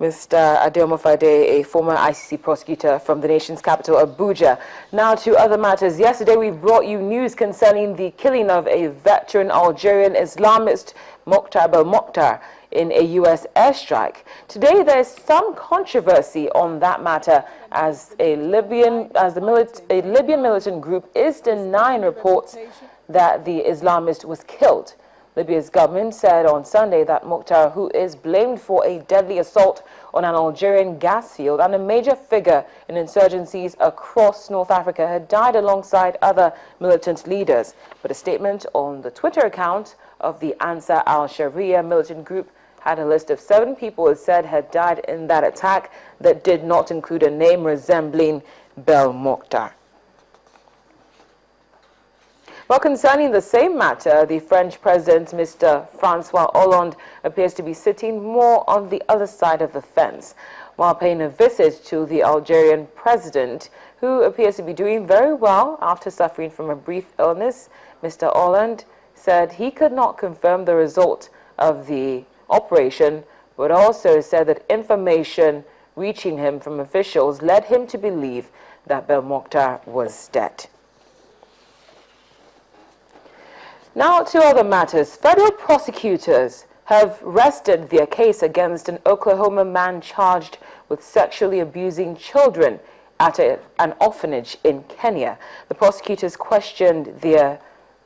Mr. Adeomofade, a former ICC prosecutor from the nation's capital, Abuja. Now to other matters. Yesterday we brought you news concerning the killing of a veteran Algerian Islamist, Mokhtar Belmokhtar, in a U.S. airstrike. Today there is some controversy on that matter as a Libyan militant group is denying reports that the Islamist was killed. Libya's government said on Sunday that Mokhtar, who is blamed for a deadly assault on an Algerian gas field and a major figure in insurgencies across North Africa, had died alongside other militant leaders. But a statement on the Twitter account of the Ansar al-Sharia militant group had a list of 7 people it said had died in that attack that did not include a name resembling Belmokhtar. Well, concerning the same matter, the French President, Mr. Francois Hollande, appears to be sitting more on the other side of the fence. While paying a visit to the Algerian president, who appears to be doing very well after suffering from a brief illness, Mr. Hollande said he could not confirm the result of the operation, but also said that information reaching him from officials led him to believe that Belmokhtar was dead. Now to other matters. Federal prosecutors have rested their case against an Oklahoma man charged with sexually abusing children at an orphanage in Kenya. The prosecutors questioned their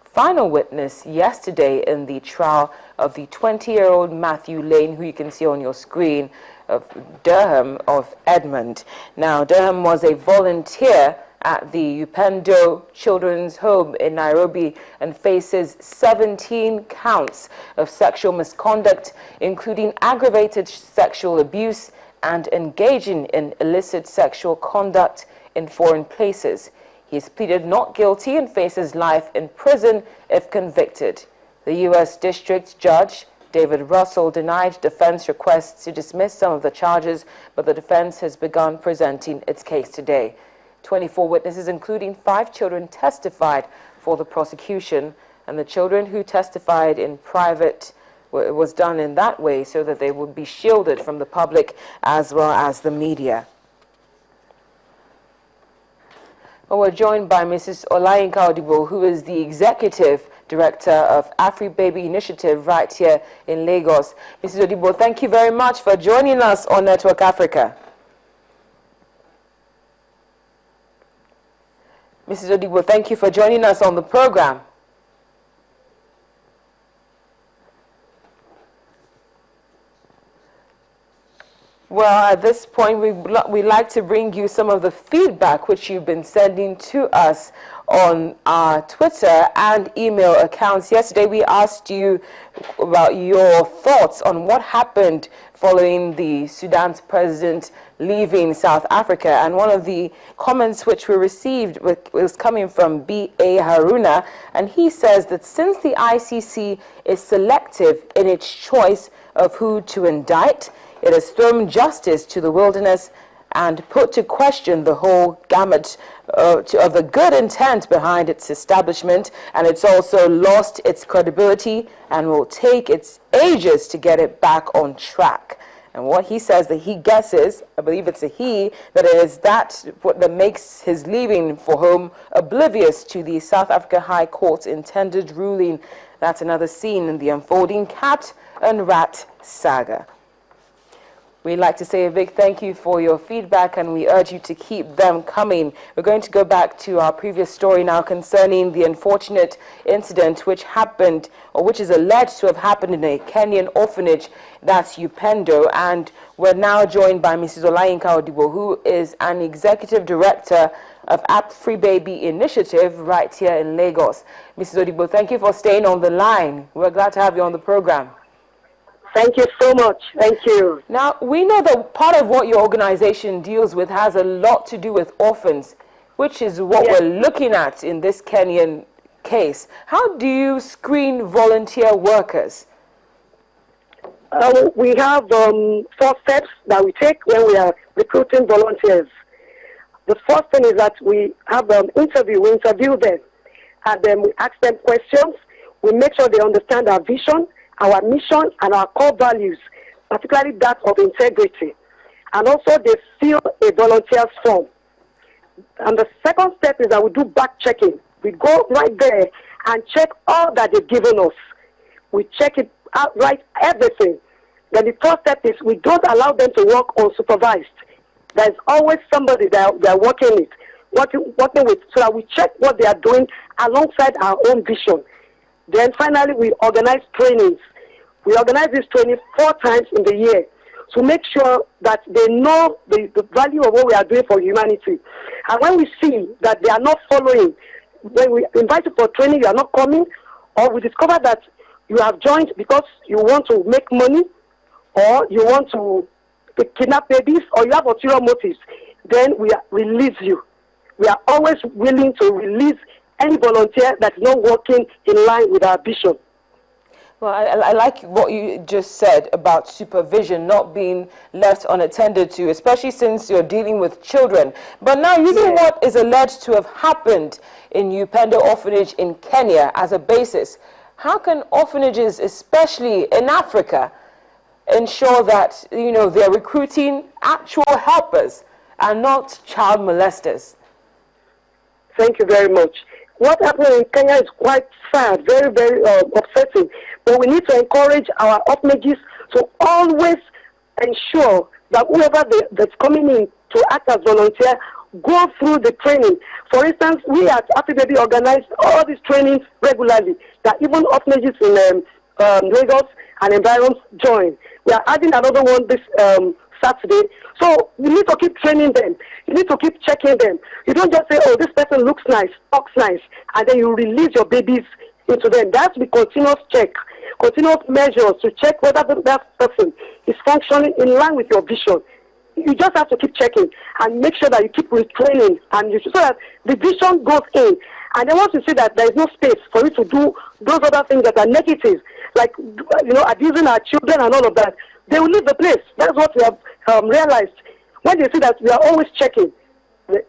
final witness yesterday in the trial of the 20-year-old Matthew Lane, who you can see on your screen, of Durham of Edmond. Now, Durham was a volunteer at the Upendo Children's Home in Nairobi and faces 17 counts of sexual misconduct, including aggravated sexual abuse and engaging in illicit sexual conduct in foreign places. He has pleaded not guilty and faces life in prison if convicted. The U.S. District Judge David Russell denied defense requests to dismiss some of the charges, but the defense has begun presenting its case today. 24 witnesses, including 5 children, testified for the prosecution, and the children who testified in private was done in that way so that they would be shielded from the public as well as the media. Well, we're joined by Mrs. Olayinka Odibo, who is the Executive Director of AfriBaby Initiative right here in Lagos. Mrs. Odibo, thank you very much for joining us on Network Africa. Mrs. Odibo, thank you for joining us on the program. Well, at this point, we'd like to bring you some of the feedback which you've been sending to us on our Twitter and email accounts. Yesterday, we asked you about your thoughts on what happened following the Sudan's president leaving South Africa. And one of the comments which we received was coming from B.A. Haruna, and he says that since the ICC is selective in its choice of who to indict, it has thrown justice to the wilderness and put to question the whole gamut of the good intent behind its establishment, and it's also lost its credibility and will take its ages to get it back on track. And what he says that he guesses, I believe it's a he, that it is what makes his leaving for home oblivious to the South Africa High Court's intended ruling. That's another scene in the unfolding cat and rat saga. We'd like to say a big thank you for your feedback, and we urge you to keep them coming. We're going to go back to our previous story now concerning the unfortunate incident which happened, or which is alleged to have happened in a Kenyan orphanage, that's Upendo. And we're now joined by Mrs. Olayinka Odibo, who is an Executive Director of AfriBaby Initiative right here in Lagos. Mrs. Odibo, thank you for staying on the line. We're glad to have you on the program. Thank you so much. Thank you. Now, we know that part of what your organization deals with has a lot to do with orphans, which is what we're looking at in this Kenyan case. How do you screen volunteer workers? We have 4 steps that we take when we are recruiting volunteers. The first thing is that we have an interview. We interview them, and then we ask them questions. We make sure they understand our vision, our mission, and our core values, particularly that of integrity. and also they fill a volunteer's form. And the second step is that we do back checking. We go right there and check all that they've given us. We check it out, right, everything. Then the third step is we don't allow them to work unsupervised. There's always somebody that they're working with, so that we check what they are doing alongside our own vision. Then finally, we organize trainings. We organize this training 4 times in the year to make sure that they know the value of what we are doing for humanity. And when we see that they are not following, when we invite you for training, you are not coming, or we discover that you have joined because you want to make money, or you want to kidnap babies, or you have ulterior motives, then we release you. We are always willing to release any volunteer that is not working in line with our vision. Well, I like what you just said about supervision not being left unattended to, especially since you're dealing with children. But now, using what is alleged to have happened in Upendo Orphanage in Kenya as a basis, how can orphanages, especially in Africa, ensure that, you know, they're recruiting actual helpers and not child molesters? Thank you very much. What happened in Kenya is quite sad, very, very upsetting. But we need to encourage our orphanages to always ensure that whoever that's coming in to act as volunteer go through the training. For instance, we at Happy Baby organize all these trainings regularly that even orphanages in Lagos and environs join. We are adding another one this Saturday. So you need to keep training them. You need to keep checking them. You don't just say, oh, this person looks nice, talks nice, and then you release your babies into them. There has to be continuous check, continuous measures to check whether that person is functioning in line with your vision. You just have to keep checking and make sure that you keep retraining, and so that the vision goes in. And then once you see that there is no space for you to do those other things that are negative, like, you know, abusing our children and all of that, they will leave the place. That's what we have realized. When they see that we are always checking,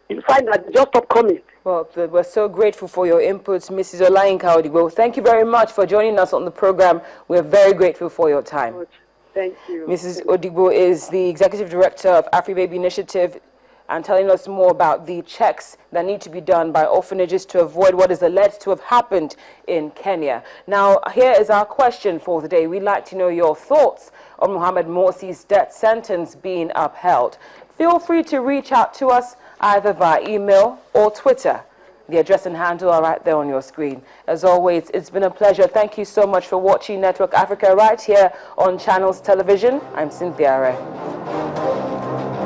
you find that they just stop coming. Well, we're so grateful for your inputs, Mrs. Olayinka Odigbo. Thank you very much for joining us on the program. We're very grateful for your time. Thank you. Mrs. Odigbo is the Executive Director of AfriBaby Initiative, and telling us more about the checks that need to be done by orphanages to avoid what is alleged to have happened in Kenya. Now, here is our question for the day. We'd like to know your thoughts on Mohamed Morsi's death sentence being upheld. Feel free to reach out to us either via email or Twitter. The address and handle are right there on your screen. As always, it's been a pleasure. Thank you so much for watching Network Africa right here on Channels Television. I'm Cynthia Ray.